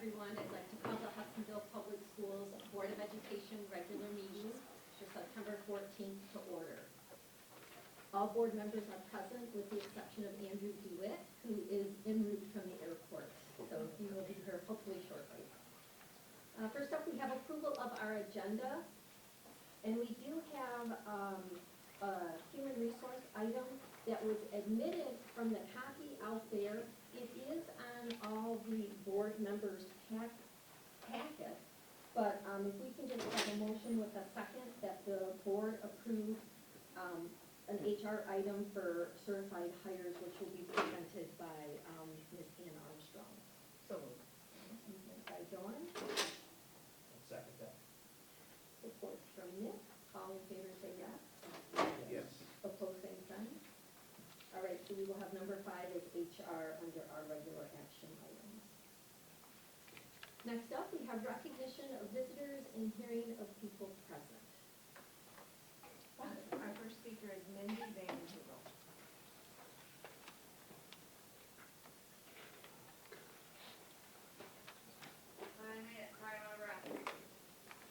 everyone. I'd like to call the Hudsonville Public Schools Board of Education regular meeting for September 14th to order. All board members are present with the exception of Andrew DeWitt, who is en route from the airport. So he will be here hopefully shortly. First up, we have approval of our agenda. And we do have a human resource item that was admitted from the copy out there. It is on all the board members' packet, but if we can just have a motion with a second that the board approve an HR item for certified hires, which will be presented by Ms. Ann Armstrong. So moved. By Dawn, I'll second that. support from Nick. All in favor say yes. Yes. Opposed, same sign. All right, so we will have number 5 as HR under our regular action items. Next up, we have recognition of visitors and hearing of people present. Our first speaker is Mindy Van Hugel. I made it, sorry, I'm out of breath.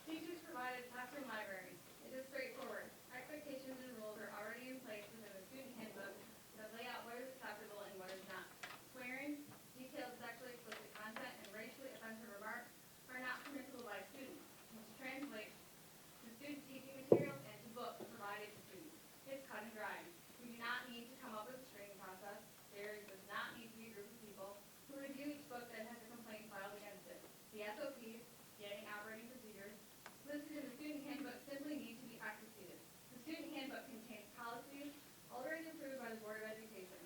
Teachers provided classroom libraries. It is straightforward. Expectations and rules are already in place within the student handbook that lay out what is acceptable and what is not. Swearing, detailed sexually explicit content, and racially offensive remarks are not permissible by students, which translates to student teaching materials and to books provided to students. It's cut and dry. We do not need to come up with a screening process. There does not need to be a group of people who review each book that has a complaint filed against it. The SOPs, getting operating procedures, listed in the student handbook simply need to be executed. The student handbook contains policies already approved by the Board of Education.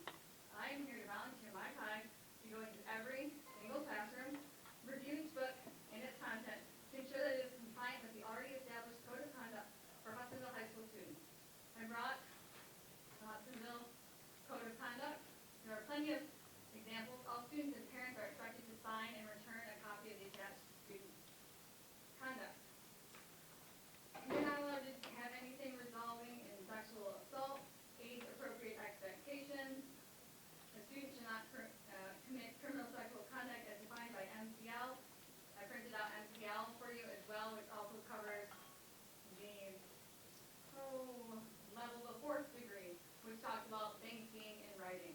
I am here to volunteer my time to go into every single classroom, review each book and its content to ensure that it is compliant with the already established code of conduct for Hudsonville High School students. I brought the Hudsonville Code of Conduct. There are plenty of examples. All students and parents are expected to sign and return a copy of the attached student conduct. You're not allowed to have anything resolving in sexual assault, age-appropriate expectations. A student should not commit criminal sexual conduct as defined by MCL. I printed out MCL for you as well, which also covers the level of 4th degree, which talks about things being in writing.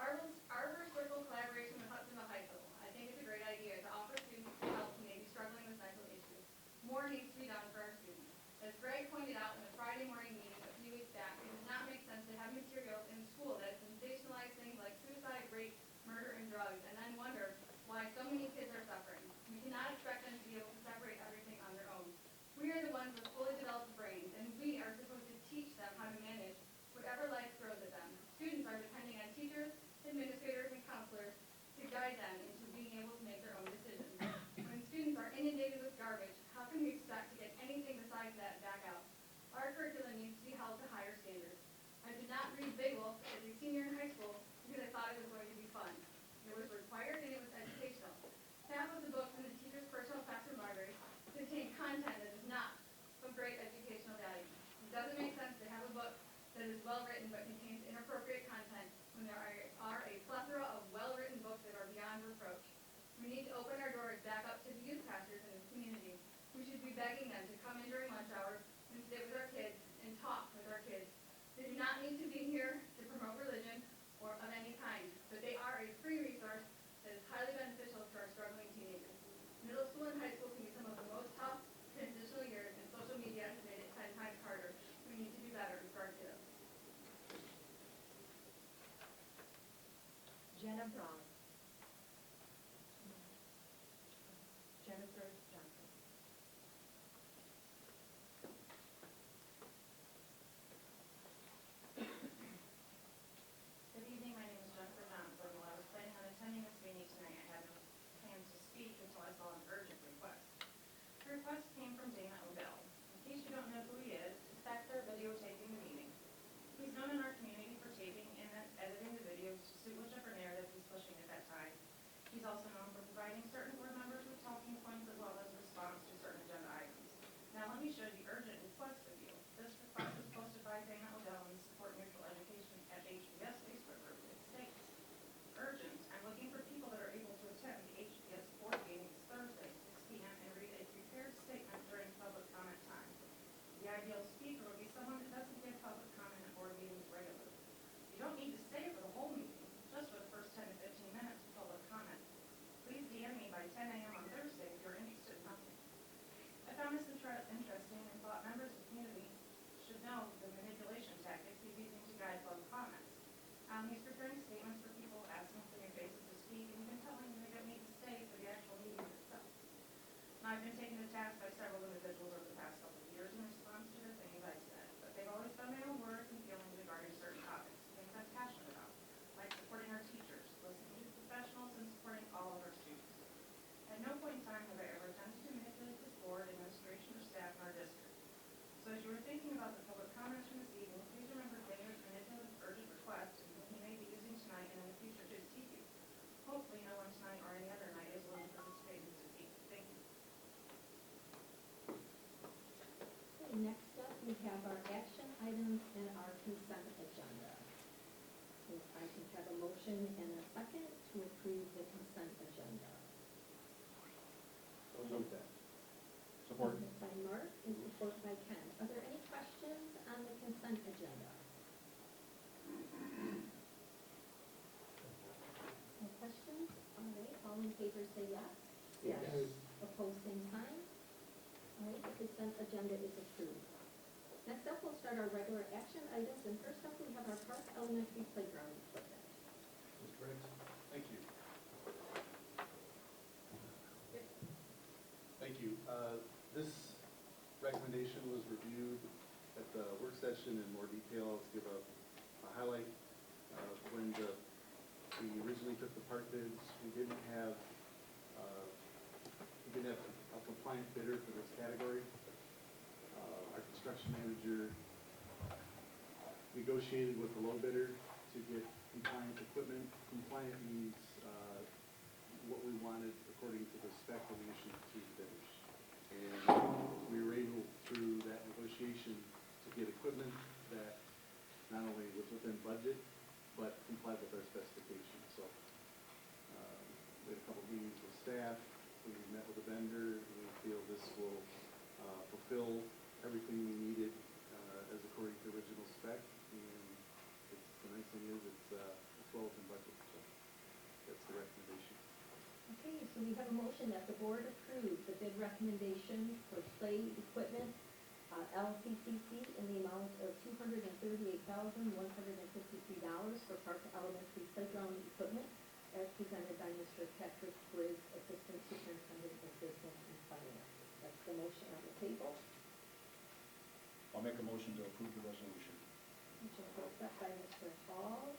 Arbor Circle collaboration with Hudsonville High School. I think it's a great idea to offer students help who may be struggling with mental issues. More needs to be done for our students. As Greg pointed out in the Friday morning meeting a few weeks back, it does not make sense to have materials in school that sensationalize things like suicide, rape, murder, and drugs, and then wonder why so many kids are suffering. We cannot expect them to be able to separate everything on their own. We are the ones with fully developed brains, and we are supposed to teach them how to manage whatever life throws at them. Students are depending on teachers, administrators, and counselors to guide them into being able to make their own decisions. When students are inundated with garbage, how can we expect to get anything besides that back out? Our curriculum needs to be held to higher standards. I did not read Big Wolf as a senior in high school because I thought it was going to be fun. It was required and it was educational. Half of the books in the teacher's personal classroom library contain content that is not of great educational value. It doesn't make sense to have a book that is well written but contains inappropriate content when there are a plethora of well-written books that are beyond reproach. We need to open our doors back up to the youth pastors in this community. We should be begging them to come in during lunch hours and sit with our kids and talk with our kids. They do not need to be here to promote religion or of any kind, but they are a free resource that is highly beneficial to our struggling teenagers. Middle school and high school can be some of the most tough transitional years, and social media has made it 10 times harder. We need to do better for our kiddos. Jenna Braun. Jennifer Johnson. Good evening, my name is Jennifer Johnson. While I was planning on attending this meeting tonight, I had no plans to speak until I saw an urgent request. The request came from Dana Odell. In case you don't know who he is, it's back there videotaping the meeting. He's known in our community for taping and editing the videos to suit whichever narrative he's pushing at that time. He's also known for providing certain board members with talking points as well as response to certain agenda items. Now let me show you the urgent request of you. This request was posted by Dana Odell in the Support Mutual Education at HBS Facebook group. It states, urgent, I'm looking for people that are hopefully no one tonight or any other night is willing to participate in this defeat. Thank you. Okay, next up, we have our action items and our consent agenda. If I can have a motion and a second to approve the consent agenda. I'll move that. Support. Moved by Mark and support by Ken. Are there any questions on the consent agenda? No questions? All right, all in favor say yes. Yes. Opposed, same sign. All right, the consent agenda is approved. Next up, we'll start our regular action items, and first up, we have our Park Elementary playground equipment. Mr. Briggs? Thank you. Thank you. This recommendation was reviewed at the work session in more detail. Let's give a highlight. When we originally took the park bids, we didn't have a compliant bidder for this category. Our construction manager negotiated with the low bidder to get compliant equipment. Compliant means what we wanted according to the spec that we issued to the bidders. And we were able, through that negotiation, to get equipment that not only was within budget, but complied with our specifications. So we had a couple meetings with staff, we met with the vendor, and we feel this will fulfill everything we needed as according to original spec. And the nice thing is it's well within budget, so that's the recommendation. Okay, so we have a motion that the board approve the bid recommendation for play equipment, LCCC, in the amount of $238,153 for Park Elementary playground equipment, as presented by Mr. Patrick Briggs, Assistant Superintendent of Business and Finance. That's the motion on the table. I'll make a motion to approve the resolution. Motion was set by Mr. Hall,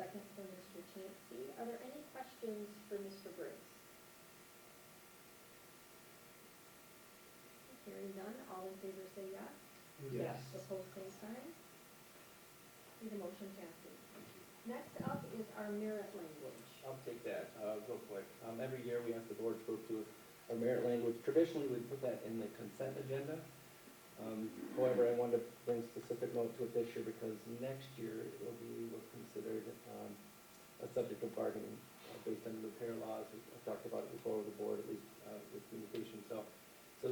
second by Mr. Chansky. Are there any questions for Mr. Briggs? Hearing none, all in favor say yes. Yes. Opposed, same sign. See, the motion passes. Next up is our merit language. I'll take that, real quick. Every year we ask the board to approve our merit language. Traditionally, we put that in the consent agenda. However, I wanted to bring specific note to it this year because next year it will be what's considered a subject of bargaining based on the repair laws. I've talked about it before with the board, at least with communication. So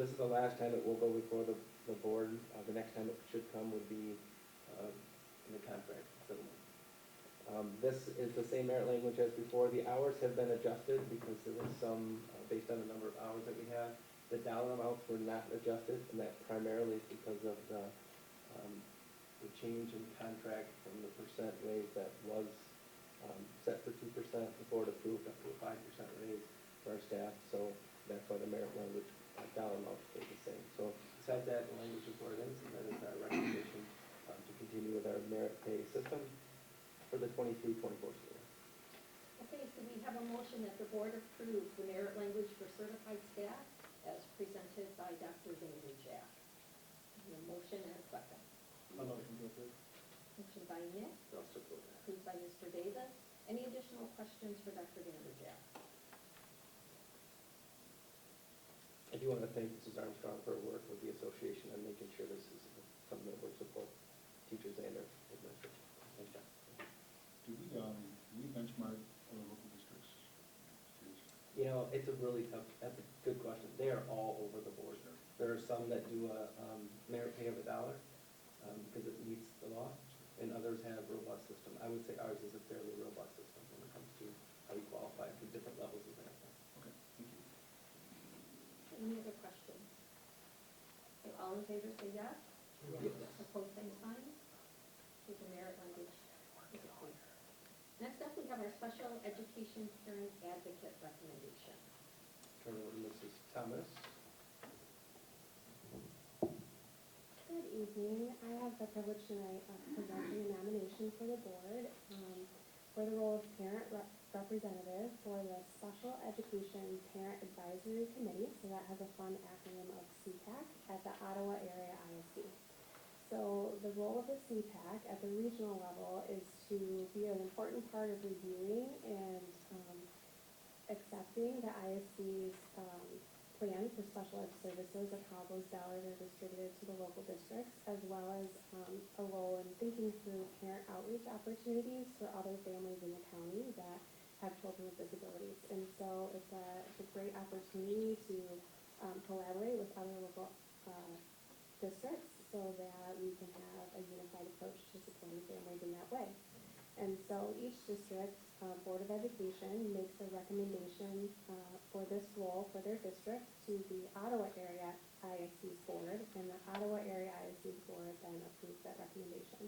this is the last time it will go before the board. The next time it should come would be in the contract settlement. This is the same merit language as before. The hours have been adjusted because there was some, based on the number of hours that we have. The dollar amounts were not adjusted, and that primarily is because of the change in contract from the percent raise that was set for 2%. The board approved up to a 5% raise for our staff, so that's why the merit language dollar amount stayed the same. So besides that, the language is where it is, and that is our recommendation to continue with our merit pay system for the 23-24 school year. Okay, so we have a motion that the board approve the merit language for certified staff as presented by Dr. Vanderjack. A motion and a second. I'll motion to approve. Motion by Nick, I'll support that. approved by Mr. Davis. Any additional questions for Dr. Vanderjack? I do want to thank Mrs. Armstrong for her work with the association and making sure this is something that works with both teachers and their administration. Thanks, John. Do we benchmark other local districts? You know, it's a really tough, that's a good question. They are all over the board. There are some that do a merit pay of $1 because it meets the law, and others have robust system. I would say ours is a fairly robust system when it comes to how you qualify for different levels of merit pay. Okay, thank you. Any other questions? Okay, all in favor say yes. Yes. Opposed, same sign. Okay, the merit language is approved. Next up, we have our special education parent advocate recommendation. Turn it over to Mrs. Thomas. Good evening. I have the privilege tonight of presenting a nomination for the board for the role of parent representative for the Special Education Parent Advisory Committee, so that has a fun acronym of CPAC, at the Ottawa Area ISD. So the role of the CPAC at the regional level is to be an important part of reviewing and accepting the ISD's plan for special ed services of how those dollars are distributed to the local districts, as well as a role in thinking through parent outreach opportunities for other families in the county that have children with disabilities. And so it's a great opportunity to collaborate with other local districts so that we can have a unified approach to supporting families in that way. And so each district Board of Education makes a recommendation for this role for their district to the Ottawa Area ISD's board, and the Ottawa Area ISD's board then approves that recommendation.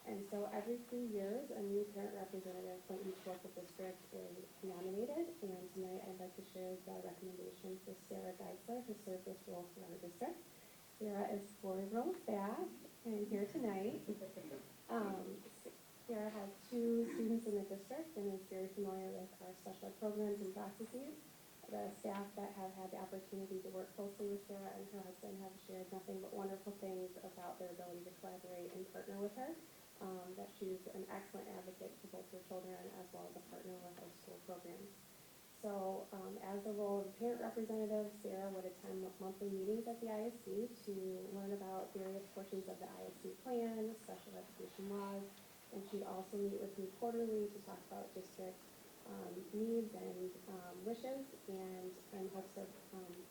And so every 3 years, a new parent representative from each local district is nominated, and tonight I'd like to share the recommendation for Sarah Geisler to serve this role for our district. Sarah is 4 rows back and here tonight. Sarah has 2 students in the district and is very familiar with our special ed programs and processes. The staff that have had the opportunity to work closely with Sarah and her husband have shared nothing but wonderful things about their ability to collaborate and partner with her. That she's an excellent advocate for both her children as well as a partner with our school programs. So as the role of a parent representative, Sarah would attend monthly meetings at the ISD to learn about various portions of the ISD plan, special education laws, and she'd also meet with me quarterly to talk about district needs and wishes and hopes of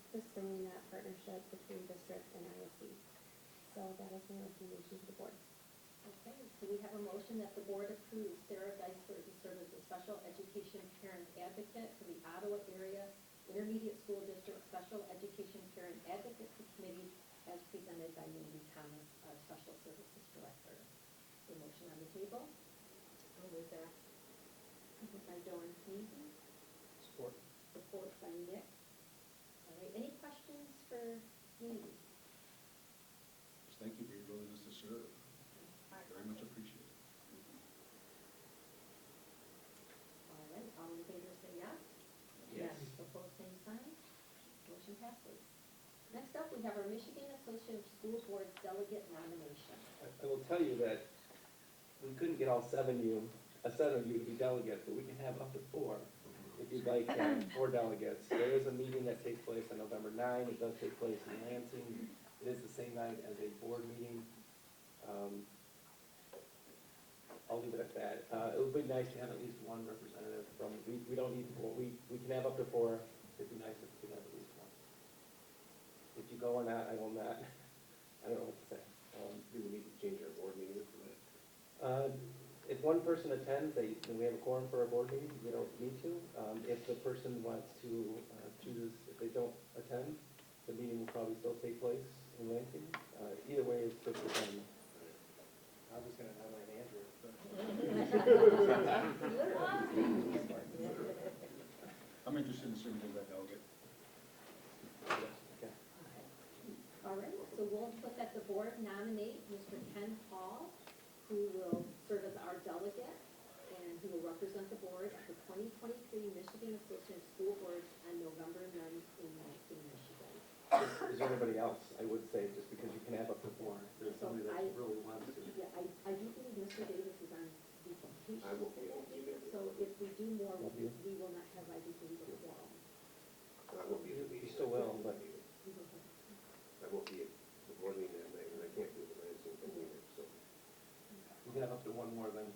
just bringing that partnership between district and ISD. So that is my recommendation to the board. Okay, so we have a motion that the board approves Sarah Geisler to serve as the special education parent advocate for the Ottawa Area Intermediate School District Special Education Parent Advocacy Committee as presented by Mindy Thomas, our Special Services Director. The motion on the table, I'll move that. moved by Dawn Sneeden, Support. support by Nick. All right, any questions for Mindy? Just thank you for your willingness to serve. Very much appreciated. All right, all in favor say yes. Yes. Opposed, same sign. Motion passes. Next up, we have our Michigan Association of School Boards Delegate nomination. I will tell you that we couldn't get all 7 of you to be delegates, but we can have up to 4 if you'd like, 4 delegates. There is a meeting that takes place on November 9. It does take place in Lansing. It is the same night as a board meeting. I'll leave it at that. It would be nice to have at least 1 representative from, we don't need 4, we can have up to 4. It'd be nice if we could have at least 1. If you go or not, I will not, I don't know what to say. Do we need to change our board meeting for that? If 1 person attends, then we have a quorum for a board meeting, we don't need to. If the person wants to choose, if they don't attend, the meeting will probably still take place in Lansing. Either way, it's just attending. I was gonna nominate Andrew. I'm interested in serving as that delegate. Okay. All right, so we'll put that the board nominate Mr. Ken Hall, who will serve as our delegate and who will represent the board at the 2023 Michigan Association of School Boards on November 9th in Lansing, Michigan. Is there anybody else, I would say, just because you can have up to 4, there's somebody that really wants to. Yeah, I do believe Mr. Davis is on vacation I won't for be that able to meeting, either. so if we do more, Won't you? we will not have, I do believe, a quorum. I won't be at the meeting. You still will, but- I won't be at the board meeting that night, and I can't do the Lansing thing either, so. You can have up to 1 more than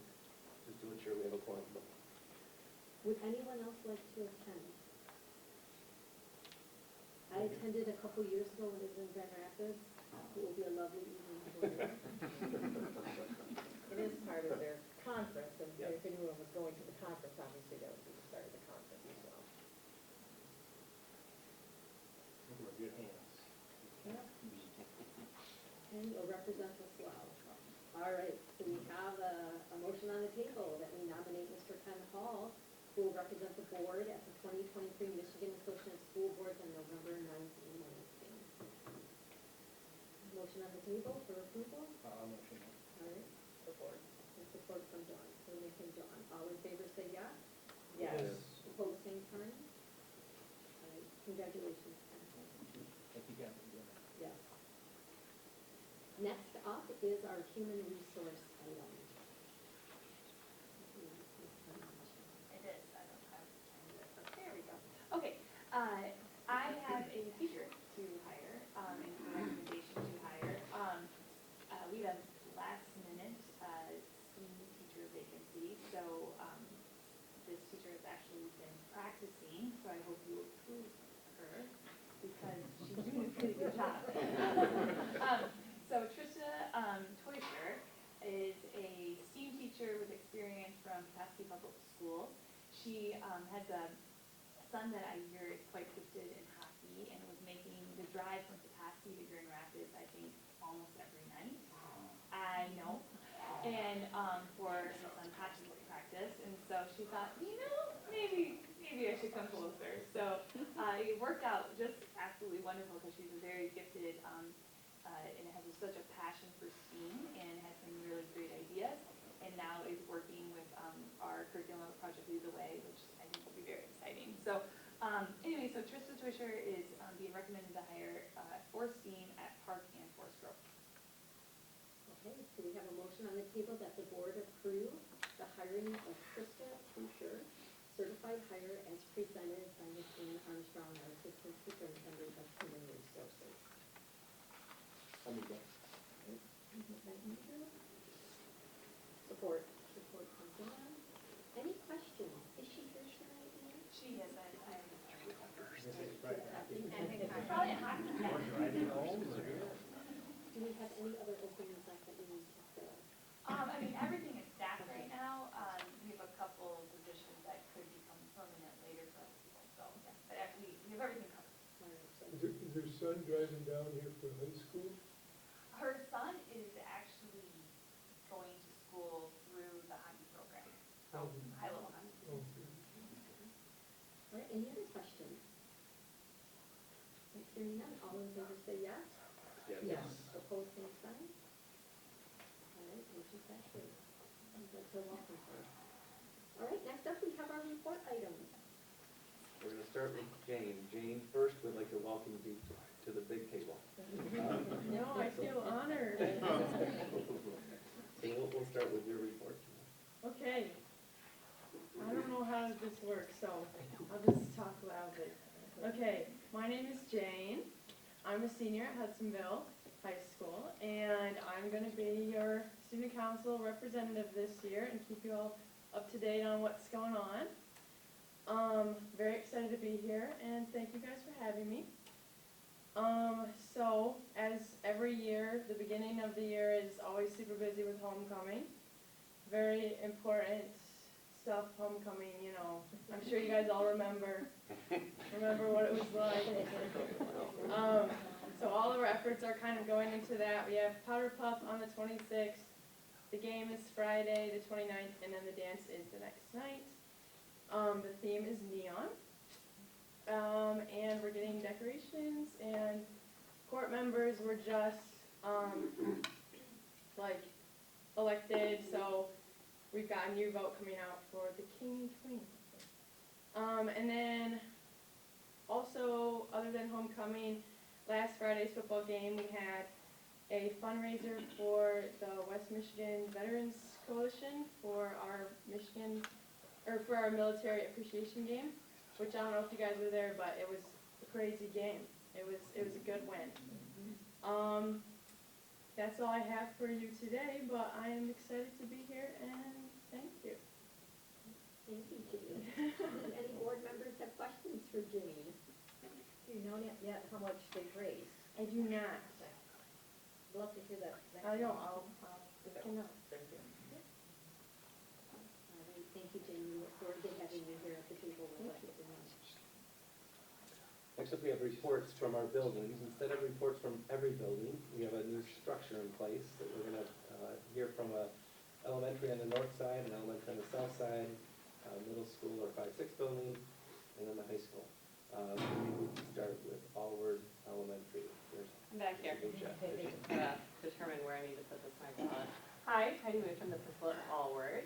just to ensure we have a quorum. But Would anyone else like to attend? I attended a couple years ago when it was in Grand Rapids. It will be a lovely evening for you. It is part of their conference, and Yeah. if anyone was going to the conference, obviously that would be the start of the conference as well. We're in good hands. And you'll represent us well. All right, so we have a motion on the table that we nominate Mr. Ken Hall, who will represent the board at the 2023 Michigan Association of School Boards on November 9th in Lansing. Motion on the table for approval? Motion. All right, Support. and support from Dawn, so Nick and Dawn. All in favor say yes. Yes. Opposed, same sign. All right, congratulations, Ken. Thank you, Captain. Yes. Next up is our human resource item. It is, I don't have it. There we go. Okay, I have a teacher to hire, and a recommendation to hire. We have last minute, STEAM teacher vacancy, so, this teacher has actually been practicing, so I hope you approve her, because she's doing a pretty good job. So Trisha, Teuscher is a STEAM teacher with experience from Pulaski Public Schools. She, has a son that I hear is quite gifted in hockey and was making the drive from Pulaski to Grand Rapids, I think, almost every night. I know. And, for his son hockey practice, and so she thought, maybe I should come closer. So, it worked out just absolutely wonderful, because she's a very gifted, and has such a passion for STEAM, and has some really great ideas, and now is working with, our curriculum project Lead the Way, which I think will be very exciting. So, anyway, so Trista Teuscher is, being recommended to hire, for STEAM at Park and Forest Grove. Okay, so we have a motion on the table that the board approve the hiring of Krista Teuscher, certified hire as presented by Ms. Ann Armstrong, our Assistant Superintendent of Human Resources. I'll move that. Support. Support from John. Any questions? Is she here tonight, Ann? She is, I This is right. probably a hockey Or fan. driving home, or- Do we have any other openings left that we need to fill? I mean, everything is staffed right now. We have a couple positions that could become permanent later for other people, so, yeah. But we have everything covered. All right, so Is her son driving down here for high school? Her son is actually going to school through the hockey program, so high-level hockey. Okay. All right, any other questions? Hearing none, all in favor say yes. Yes. Opposed, same sign. All right, motion passes. So welcome, sir. All right, next up, we have our report items. We're gonna start with Jane. Jane, first, would like to welcome you to the big table. No, I feel honored. So we'll start with your report. Okay. I don't know how this works, so I'll just talk loudly. Okay, my name is Jane. I'm a senior at Hudsonville High School, and I'm gonna be your student council representative this year and keep you all up to date on what's going on. Very excited to be here, and thank you guys for having me. So, as every year, the beginning of the year is always super busy with homecoming. Very important stuff, homecoming, I'm sure you guys all remember what it was like. So all of our efforts are kind of going into that. We have Powder Puff on the 26th. The game is Friday, the 29th, and then the dance is the next night. The theme is neon. And we're getting decorations, and court members were just, elected, so we've got a new vote coming out for the king and queen. And then, also, other than homecoming, last Friday's football game, we had a fundraiser for the West Michigan Veterans Coalition for our military appreciation game, which I don't know if you guys were there, but it was a crazy game. It was a good win. That's all I have for you today, but I am excited to be here, and thank you. Thank you, Jane. Any board members have questions for Jane? Do you know yet how much they've raised? I do not. Love to hear that. I don't, I'll Okay. cannot. Thank you. All right, thank you, Jane. We look forward to having you here at the table with us tonight. Next up, we have reports from our buildings. Instead of reports from every building, we have a new structure in place that we're gonna hear from a elementary on the north side, an elementary on the south side, middle school or 5-6 building, and then the high school. We start with Allward Elementary. There's I'm back here. Lucia. Determine where I need to put this microphone. Hi, Heidi Wade from the principal at Allward.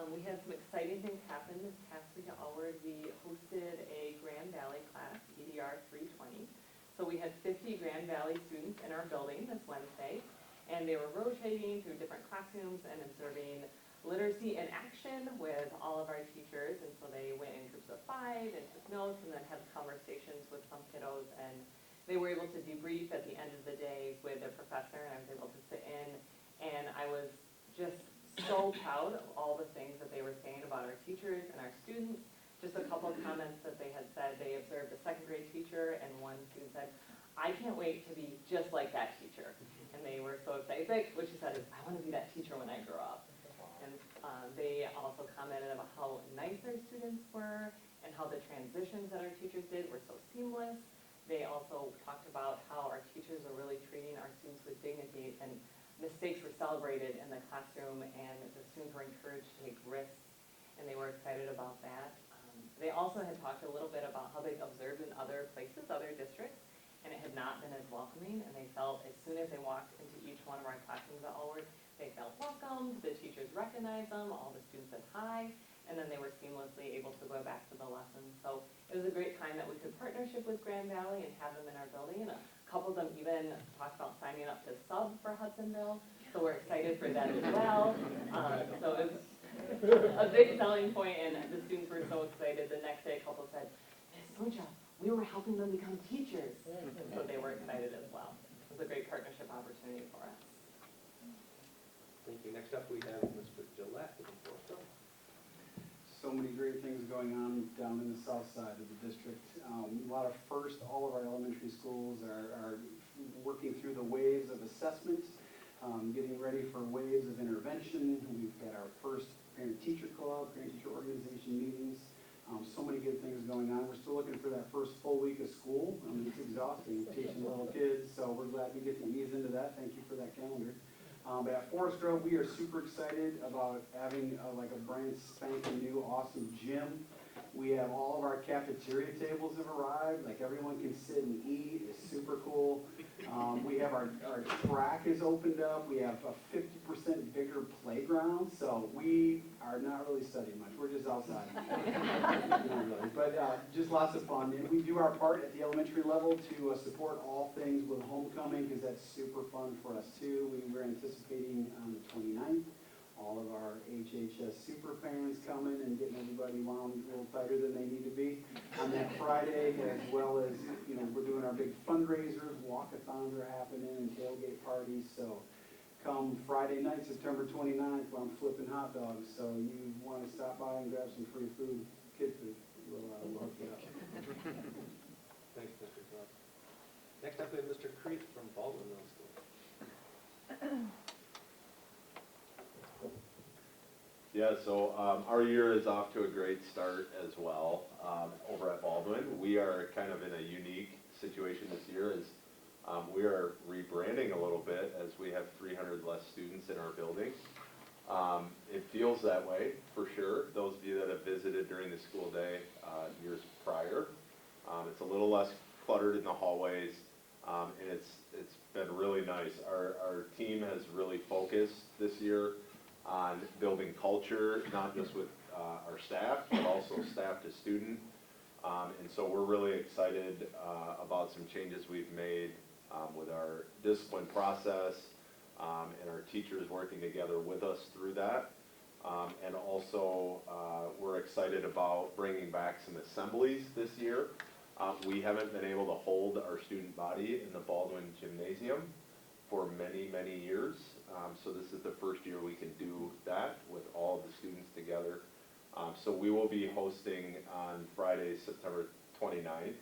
We had some exciting things happen this past week at Allward. We hosted a Grand Valley class, EDR 320. So we had 50 Grand Valley students in our building this Wednesday. And and they were rotating through different classrooms and observing literacy in action with all of our teachers, and so they went in groups of 5 and took notes and then had conversations with some kiddos, and they were able to debrief at the end of the day with their professor, and I was able to sit in, and I was just so proud of all the things that they were saying about our teachers and our students. Just a couple of comments that they had said. They observed a 2nd grade teacher, and one student said, "I can't wait to be just like that teacher." And they were so excited. What she said is, "I want to be that teacher when I grow up." And they also commented about how nice our students were and how the transitions that our teachers did were so seamless. They also talked about how our teachers were really treating our students with dignity, and mistakes were celebrated in the classroom, and the students were encouraged to take risks, and they were excited about that. They also had talked a little bit about how they observed in other places, other districts, and it had not been as welcoming, and they felt as soon as they walked into each one of our classrooms at Allward, they felt welcomed, the teachers recognized them, all the students said hi, and then they were seamlessly able to go back to the lessons. So it was a great time that we could partnership with Grand Valley and have them in our building, and a couple of them even talked about signing up to sub for Hudsonville, so we're excited for that as well. So it was a big selling point, and the students were so excited. The next day, a couple said, "Miss Sonja, we were helping them become teachers," so they were excited as well. It was a great partnership opportunity for us. Thank you. Next up, we have Mr. Gillette. So many great things going on down in the south side of the district. A lot of first, all of our elementary schools are working through the waves of assessment, getting ready for waves of intervention. We've got our first parent-teacher club, parent-teacher organization meetings. So many good things going on. We're still looking for that first full week of school. It's exhausting teaching little kids, so we're glad we get to ease into that. Thank you for that calendar. But at Forest Grove, we are super excited about having like a brand spanking new awesome gym. We have all of our cafeteria tables have arrived, like everyone can sit and eat. It's super cool. We have our track is opened up. We have a 50% bigger playground, so we are not really studying much. We're just outside. Not really, but just lots of fun. And we do our part at the elementary level to support all things with homecoming, because that's super fun for us too. We're anticipating on the 29th. All of our HHS super fans coming and getting everybody wound a little tighter than they need to be on that Friday, as well as, we're doing our big fundraisers, walkathons are happening, and tailgate parties. So come Friday night, September 29th, I'm flipping hot dogs. So you want to stop by and grab some free food, kid food, we'll hook you up. Thanks, Mr. Gillette. Next up, we have Mr. Creek from Baldwin Middle School. Yeah, so our year is off to a great start as well over at Baldwin. We are kind of in a unique situation this year as we are rebranding a little bit as we have 300 less students in our building. It feels that way for sure. Those of you that have visited during the school day years prior, it's a little less cluttered in the hallways, and it's been really nice. Our team has really focused this year on building culture, not just with our staff, but also staff to student. And so we're really excited about some changes we've made with our discipline process and our teachers working together with us through that. And also we're excited about bringing back some assemblies this year. We haven't been able to hold our student body in the Baldwin Gymnasium for many, many years. So this is the first year we can do that with all of the students together. So we will be hosting on Friday, September 29th,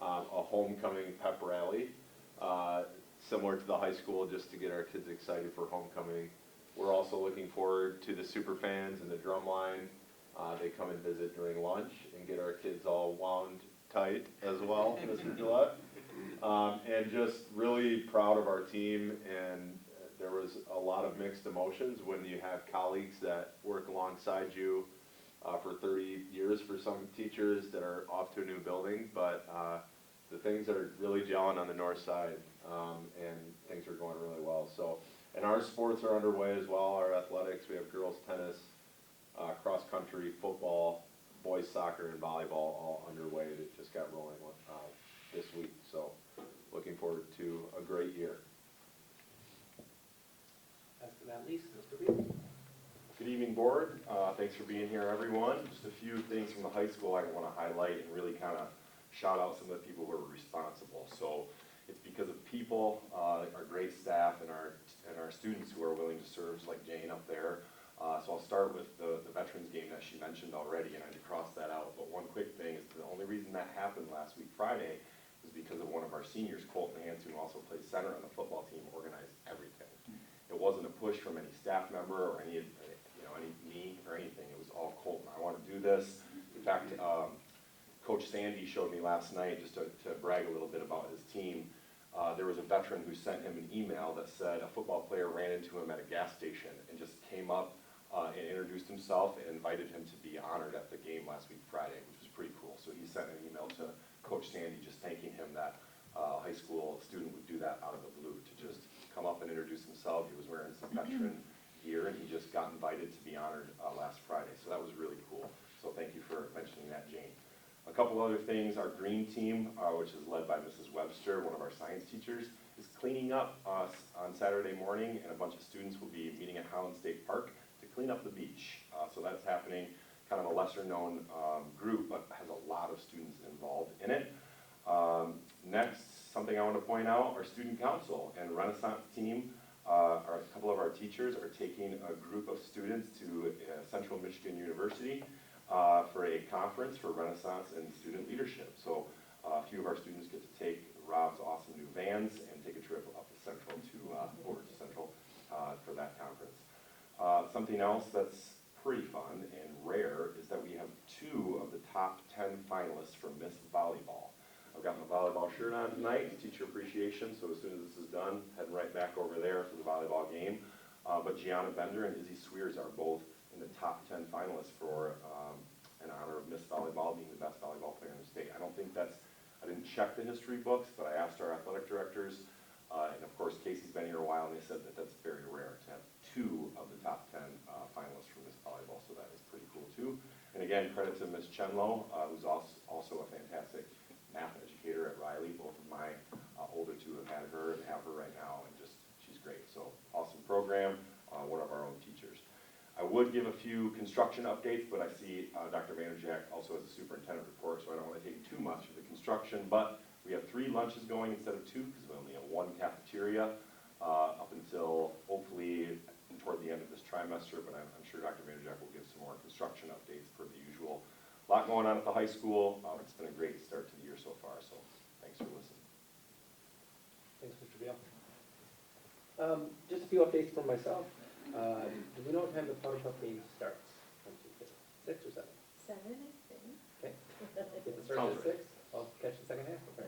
a homecoming pep rally, similar to the high school, just to get our kids excited for homecoming. We're also looking forward to the super fans and the drum line. They come and visit during lunch and get our kids all wound tight as well, Mr. Gillette. And just really proud of our team, and there was a lot of mixed emotions when you have colleagues that work alongside you for 30 years for some teachers that are off to a new building, but the things are really gelling on the north side, and things are going really well. So, and our sports are underway as well, our athletics. We have girls tennis, cross country, football, boys soccer, and volleyball all underway that just got rolling this week. So looking forward to a great year. evening, board. Thanks for being here, everyone. Just a few things from the high school I want to highlight and really kind of shout out some of the people who are responsible. So it's because of people, our great staff, and our students who are willing to serve, just like Jane up there. So I'll start with the veterans game that she mentioned already, and I had to cross that out. But one quick thing is the only reason that happened last week, Friday, was because of one of our seniors, Colton Hanson, who also plays center on the football team, organized everything. It wasn't a push from any staff member or any me or anything. It was all Colton. I want to do this. In fact, Coach Sandy showed me last night, just to brag a little bit about his team. There was a veteran who sent him an email that said a football player ran into him at a gas station and just came up and introduced himself and invited him to be honored at the game last week Friday, which was pretty cool. So he sent an email to Coach Sandy just thanking him that a high school student would do that out of the blue, to just come up and introduce himself. He was wearing some veteran gear and he just got invited to be honored last Friday. So that was really cool. So thank you for mentioning that, Jane. A couple other things, our green team, which is led by Mrs. Webster, one of our science teachers, is cleaning up on Saturday morning, and a bunch of students will be meeting at Highland State Park to clean up the beach. So that's happening, kind of a lesser known group, but has a lot of students involved in it. Next, something I want to point out, our student council and Renaissance team, a couple of our teachers are taking a group of students to Central Michigan University for a conference for Renaissance and student leadership. So a few of our students get to take Rob's awesome new vans and take a trip up to Central over to Central for that conference. Something else that's pretty fun and rare is that we have 2 of the top 10 finalists for Miss Volleyball. I've got my volleyball shirt on tonight, it's teacher appreciation, so as soon as this is done, heading right back over there for the volleyball game. But Gianna Bender and Izzy Swears are both in the top 10 finalists for an honor of Miss Volleyball, being the best volleyball player in the state. I didn't check the history books, but I asked our athletic directors, and of course Casey's been here a while, and they said that that's very rare to have 2 of the top 10 finalists for Miss Volleyball, so that is pretty cool too. And again, credit to Miss Chenlo, who's also a fantastic math educator at Riley. Both of my older 2 have had her and have her right now, and just, she's great. So awesome program, one of our own teachers. I would give a few construction updates, but I see Dr. Vanderjack also has a superintendent report, so I don't want to take too much of the construction, but we have 3 lunches going instead of 2, because we only have 1 cafeteria up until hopefully toward the end of this trimester, but I'm sure Dr. Vanderjack will give some more construction updates per the usual. A lot going on at the high school. It's been a great start to the year so far, so thanks for listening. Thanks, Mr. Beal. Just a few updates from myself. Do we know what time the Powder Puff game starts on Tuesday? 6 or 7? 7, I think. Okay. If it starts at 6, I'll catch the second half. Okay.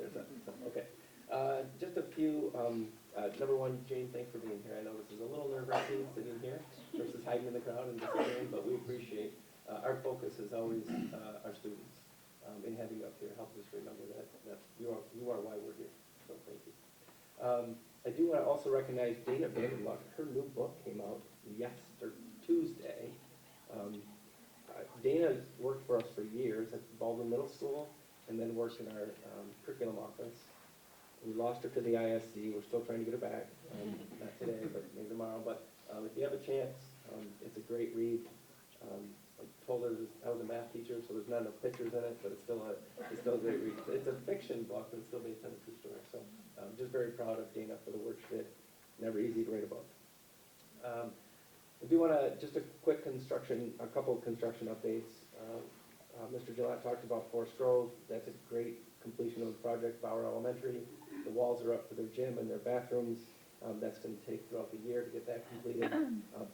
There's that. Okay. Just a few, number one, Jane, thanks for being here. I know this is a little nerve-wracking sitting here versus hiding in the crowd and disappearing, but we appreciate our focus is always our students, and having you up here helps us remember that you are why we're here. So thank you. I do want to also recognize Dana Vanderluck. Her new book came out Tuesday. Dana worked for us for years at Baldwin Middle School and then worked in our curriculum office. We lost her to the ISD. We're still trying to get her back. Not today, but maybe tomorrow. But if you have a chance, it's a great read. I told her I was a math teacher, so there's not enough pictures in it, but it's still a great read. It's a fiction book, but it's still based on a true story. So I'm just very proud of Dana for the work she did. Never easy to write a book. I do want to, just a couple of construction updates. Mr. Gillette talked about Forest Grove. That's a great completion of the project. Bauer Elementary. The walls are up for their gym and their bathrooms. That's going to take throughout the year to get that completed.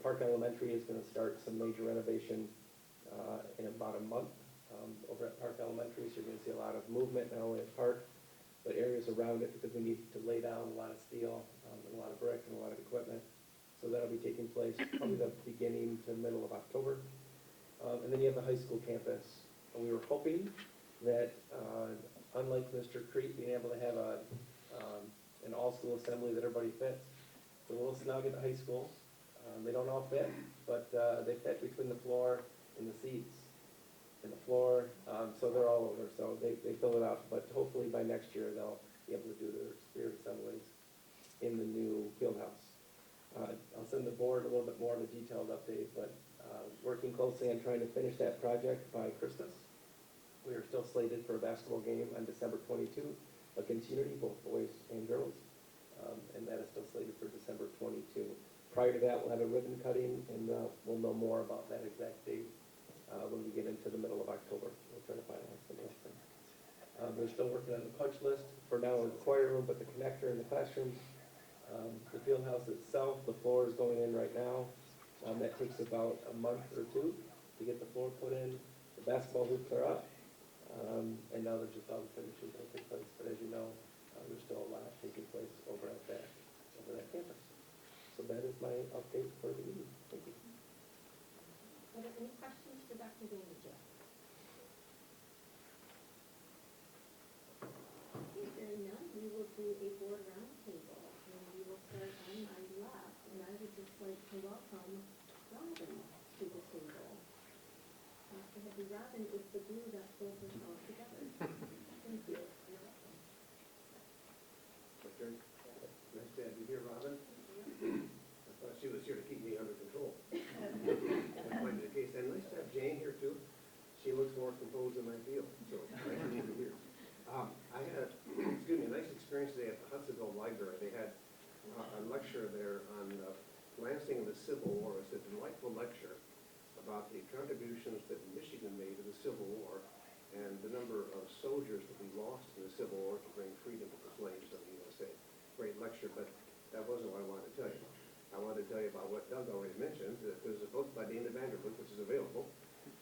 Park Elementary is going to start some major renovation in about a month over at Park Elementary. So you're going to see a lot of movement, not only at Park, but areas around it, because we need to lay down a lot of steel and a lot of brick and a lot of equipment. So that'll be taking place probably the beginning to middle of October. And then you have the high school campus. And we were hoping that, unlike Mr. Crete being able to have an all-school assembly that everybody fits, it's a little snug at the high school. They don't all fit, but they fit between the floor and the seats and the floor, so they're all over. So they fill it up, but hopefully by next year they'll be able to do their spirit assemblies in the new field house. I'll send the board a little bit more of a detailed update, but working closely on trying to finish that project by Christmas. We are still slated for a basketball game on December 22, a continuity, both boys and girls, and that is still slated for December 22. Prior to that, we'll have a ribbon cutting, and we'll know more about that exact date when we get into the middle of October. We'll try to finalize some of those things. We're still working on the punch list for not only the choir room, but the connector in the classrooms. The field house itself, the floor is going in right now. That takes about a month or two to get the floor put in. The basketball hoops are up, and now they're just all the finishing that take place. But as you know, there's still a lot taking place over that campus. So that is my update for the evening. Thank you. Are there any questions for Dr. Danger? Okay, hearing none, we will do a board roundtable, and we will start on my left, and I would just like to welcome Robin to the table. Nice to have you. Robin is the glue that holds us all together. Thank you. You're welcome. Okay. Nice to have you here, Robin. I thought she was here to keep me under control. That might be the case. And nice to have Jane here too. She looks more composed than I feel, so nice to have you here. I had, a nice experience today at the Hudsonville Library. They had a lecture there on lancing the Civil War. It's a delightful lecture about the contributions that Michigan made to the Civil War and the number of soldiers that we lost in the Civil War to bring freedom to the slaves of the USA. Great lecture, but that wasn't what I wanted to tell you. I wanted to tell you about what Doug already mentioned. There's a book by Dana Vanderbilt, which is available.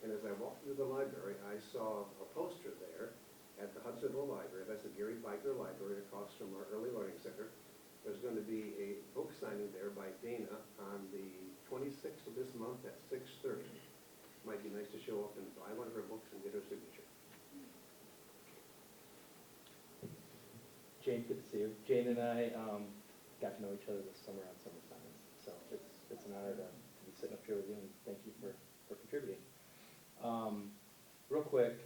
And as I walked through the library, I saw a poster there at the Hudsonville Library. That's the Gary Biker Library across from our Early Learning Center. There's going to be a book signing there by Dana on the 26th of this month at 6:30. Might be nice to show up and buy one of her books and get her signature. Jane, good to see you. Jane and I got to know each other this summer on Summer Science, so it's an honor to be sitting up here with you, and thank you for contributing. Real quick,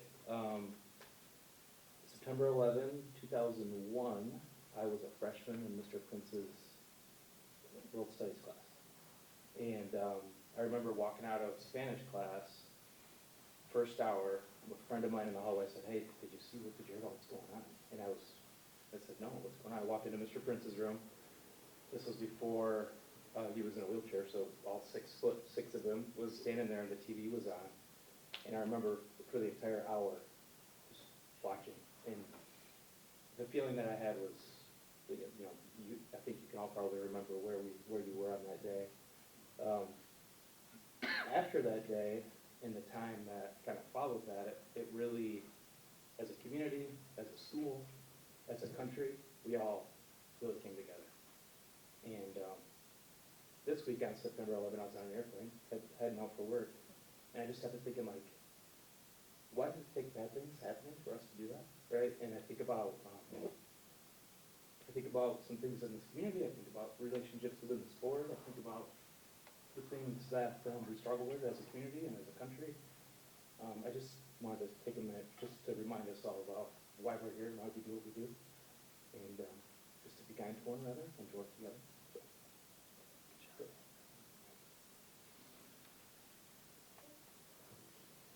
September 11, 2001, I was a freshman in Mr. Prince's World Studies class. And I remember walking out of Spanish class, first hour, with a friend of mine in the hallway. I said, "Hey, did you see what what's going on?" And I said, "No, what's going on?" I walked into Mr. Prince's room. This was before he was in a wheelchair, so all 6 of him was standing there and the TV was on. And I remember for the entire hour just watching. And the feeling that I had was, I think you can all probably remember where you were on that day. After that day, and the time that kind of followed that, it really, as a community, as a school, as a country, we all really came together. And this week on September 11, I was on an airplane, heading out for work, and I just got to thinking, like, why does it take bad things happening for us to do that, right? And I think about some things in this community. I think about relationships within the sport. I think about the things that we struggle with as a community and as a country. I just wanted to take a minute just to remind us all about why we're here and why we do what we do, and just to be kind to one another and to work together. So.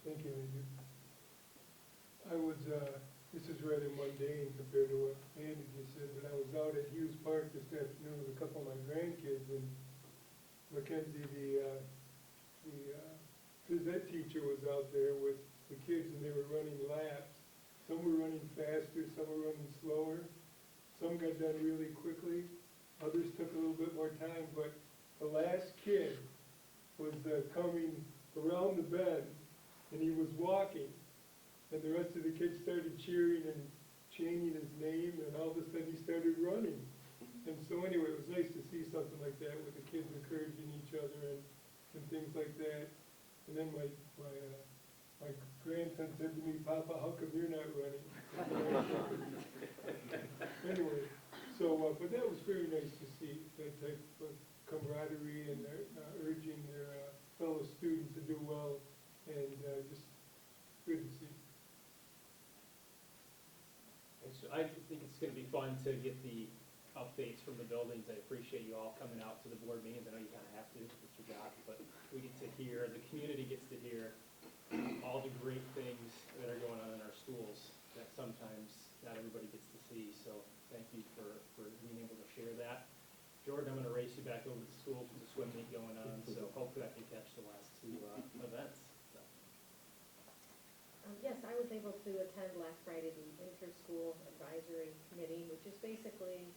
Thank you, Andrew. This is rather mundane compared to what Andy just said, but I was out at Hughes Park this afternoon with a couple of my grandkids, and Mackenzie, the phys ed teacher, was out there with the kids, and they were running laps. Some were running faster, some were running slower. Some got done really quickly, others took a little bit more time, but the last kid was coming around the bend, and he was walking. And the rest of the kids started cheering and chanting his name, and all of a sudden he started running. And so anyway, it was nice to see something like that with the kids encouraging each other and things like that. And then my grandson said to me, "Papa, how come you're not running?" Anyway, so, but that was very nice to see, that type of camaraderie and urging their fellow students to do well, and just good to see. I think it's going to be fun to get the updates from the buildings. I appreciate you all coming out to the board meetings. I know you kind of have to, it's your job, but we get to hear, the community gets to hear all the great things that are going on in our schools that sometimes not everybody gets to see. So thank you for being able to share that. Jordan, I'm going to race you back over to the school for the swim meet going on, so hopefully I can catch the last two events. So. Yes, I was able to attend last Friday the Inter-School Advisory Committee, which is basically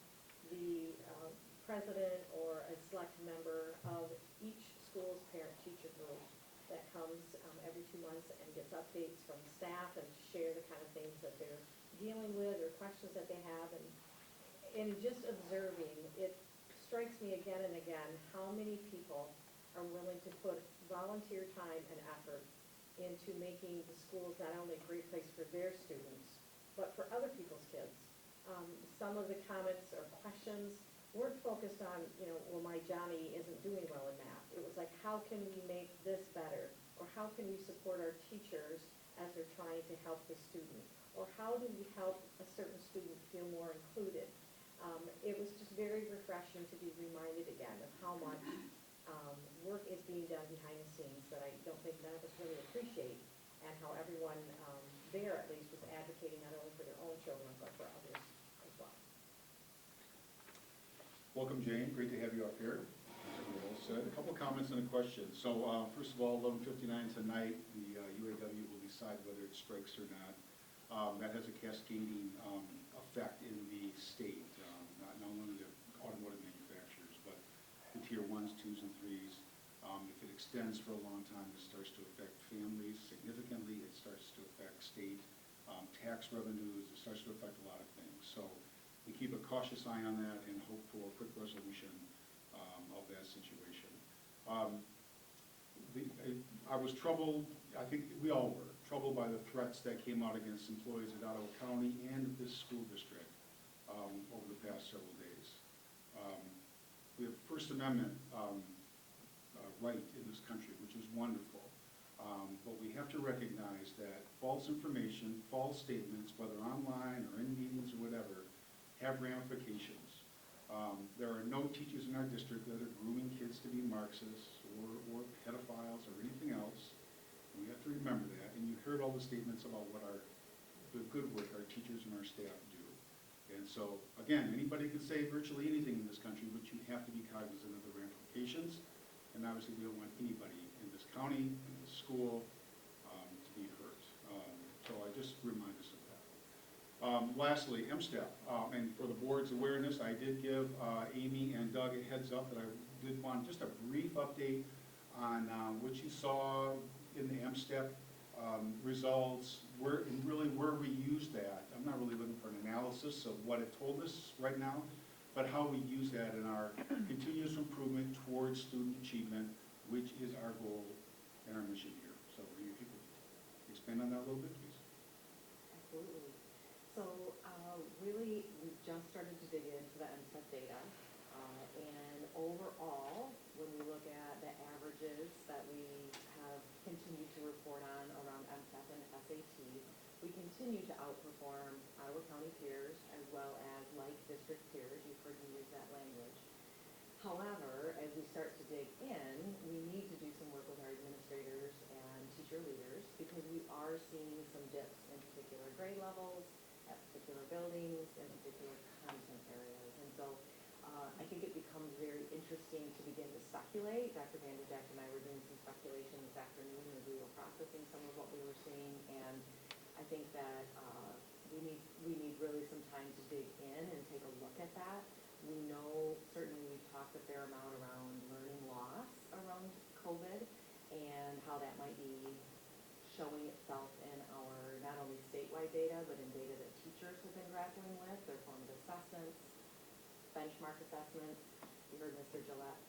the president or a select member of each school's parent-teacher group that comes every 2 months and gets updates from staff and share the kind of things that they're dealing with or questions that they have. And just observing, it strikes me again and again how many people are willing to put volunteer time and effort into making the schools not only a great place for their students, but for other people's kids. Some of the comments or questions weren't focused on, well, my Johnny isn't doing well in math. It was like, how can we make this better? Or how can we support our teachers as they're trying to help the student? Or how do we help a certain student feel more included? It was just very refreshing to be reminded again of how much work is being done behind the scenes that I don't think none of us really appreciate, and how everyone there at least was advocating not only for their own children, but for others as well. Welcome, Jane. Great to have you up here. As we all said, a couple comments and a question. So first of all, 11:59 tonight, the UAW will decide whether it strikes or not. That has a cascading effect in the state, not only the automotive manufacturers, but the tier 1s, 2s, and 3s. If it extends for a long time, it starts to affect families significantly. It starts to affect state tax revenues. It starts to affect a lot of things. So we keep a cautious eye on that and hope for a quick resolution of that situation. I was troubled, I think we all were, troubled by the threats that came out against employees at Ottawa County and this school district over the past several days. We have First Amendment right in this country, which is wonderful. But we have to recognize that false information, false statements, whether online or in meetings or whatever, have ramifications. There are no teachers in our district that are grooming kids to be Marxists or pedophiles or anything else. And we have to remember that. And you heard all the statements about what the good work our teachers and our staff do. And so, again, anybody can say virtually anything in this country, but you have to be cognizant of the ramifications. And obviously, we don't want anybody in this county, in this school, to be hurt. So I just remind us of that. Lastly, MSTEP. And for the board's awareness, I did give Amy and Doug a heads up that I did want just a brief update on what you saw in the MSTEP results, where we use that. I'm not really looking for an analysis of what it told us right now, but how we use that in our continuous improvement towards student achievement, which is our goal and our mission here. So will you people expand on that a little bit, please? Absolutely. So really, we've just started to dig into the MSTEP data. And overall, when we look at the averages that we have continued to report on around MSTEP and SAT, we continue to outperform Ottawa County peers as well as like district peers. You've heard me use that language. However, as we start to dig in, we need to do some work with our administrators and teacher leaders because we are seeing some dips in particular grade levels, at particular buildings, and particular content areas. And so I think it becomes very interesting to begin to speculate. Dr. Vanderjack and I were doing some speculation this afternoon as we were processing some of what we were seeing, and I think that we need really some time to dig in and take a look at that. We know, certainly we've talked a fair amount around learning loss around COVID and how that might be showing itself in our not only statewide data, but in data that teachers have been grappling with, their formative assessments, benchmark assessments. You heard Mr. Gillette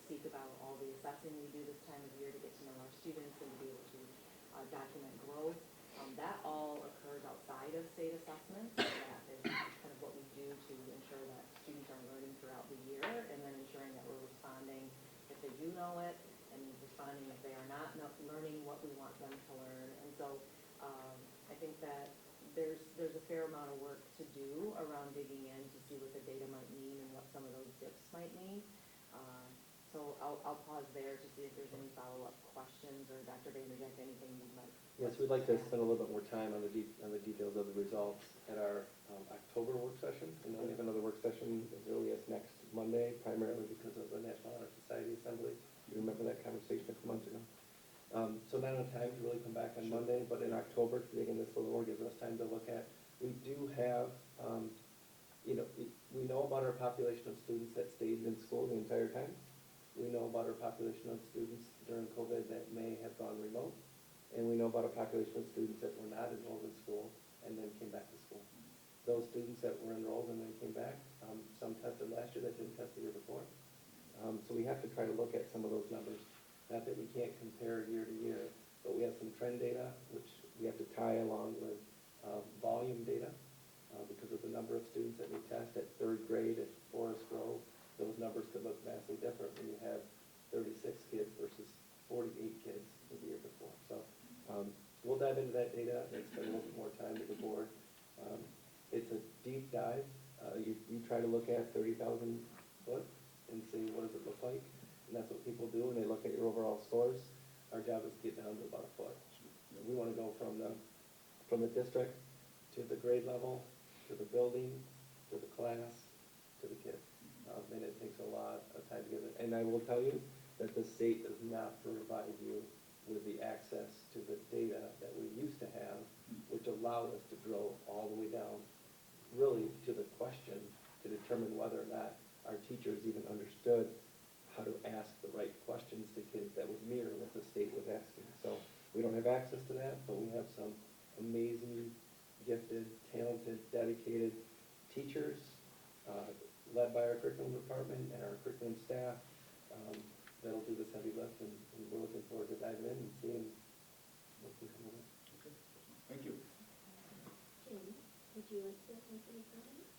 speak about all the assessing we do this time of year to get to know our students and to be able to document growth. That all occurs outside of state assessments. That is kind of what we do to ensure that students are learning throughout the year, and then ensuring that we're responding if they do know it, and responding if they are not learning what we want them to learn. And so I think that there's a fair amount of work to do around digging in to see what the data might mean and what some of those dips might mean. So I'll pause there to see if there's any follow-up questions, or Dr. Vanderjagt, anything you'd like. Yes, we'd like to spend a little bit more time on the details of the results at our October work session. And then we have another work session as early as next Monday, primarily because of the National Honor Society Assembly. You remember that conversation a couple months ago? So not enough time to really come back on Monday, but in October, to dig in this a little more, gives us time to look at. We do have, we know about our population of students that stayed in school the entire time. We know about our population of students during COVID that may have gone remote. And we know about a population of students that were not enrolled in school and then came back to school. Those students that were enrolled and then came back, some tested last year that didn't test the year before. So we have to try to look at some of those numbers. Not that we can't compare year to year, but we have some trend data, which we have to tie along with volume data because of the number of students that we test at third grade at Forest Grove. Those numbers could look vastly different when you have 36 kids versus 48 kids the year before. So we'll dive into that data and spend a little bit more time with the board. It's a deep dive. You try to look at 30,000 foot and see what does it look like. And that's what people do when they look at your overall scores. Our job is to get down to about a foot. We want to go from the district to the grade level, to the building, to the class, to the kid. And it takes a lot of time to get it. And I will tell you that the state does not provide you with the access to the data that we used to have, which allowed us to drill all the way down, really to the question to determine whether or not our teachers even understood how to ask the right questions to kids that would mirror what the state was asking. So we don't have access to that, but we have some amazing, gifted, talented, dedicated teachers, led by our curriculum department and our curriculum staff, that'll do this heavy lift, and we're looking forward to diving in and seeing what can come of it. Okay. Thank you. Jane, would you like to make any comments?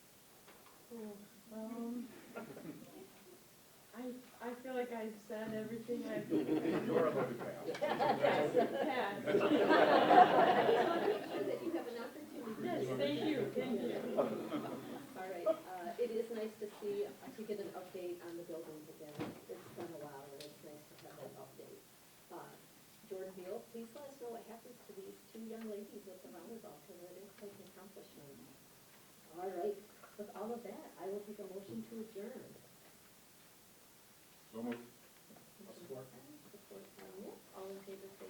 I feel like I've said everything I've. You're allowed to pass. Yes, pass. I just want to make sure that you have an opportunity. Yes, thank you. All right, it is nice to see, to get an update on the buildings again. It's been a while, and it's nice to have that update. Jordan Beal, please let us know what happens to these two young ladies with the volleyball, because it is quite an accomplishment. All right, with all of that, I will take a motion to adjourn. So moved. Support by Nick. All in favor, say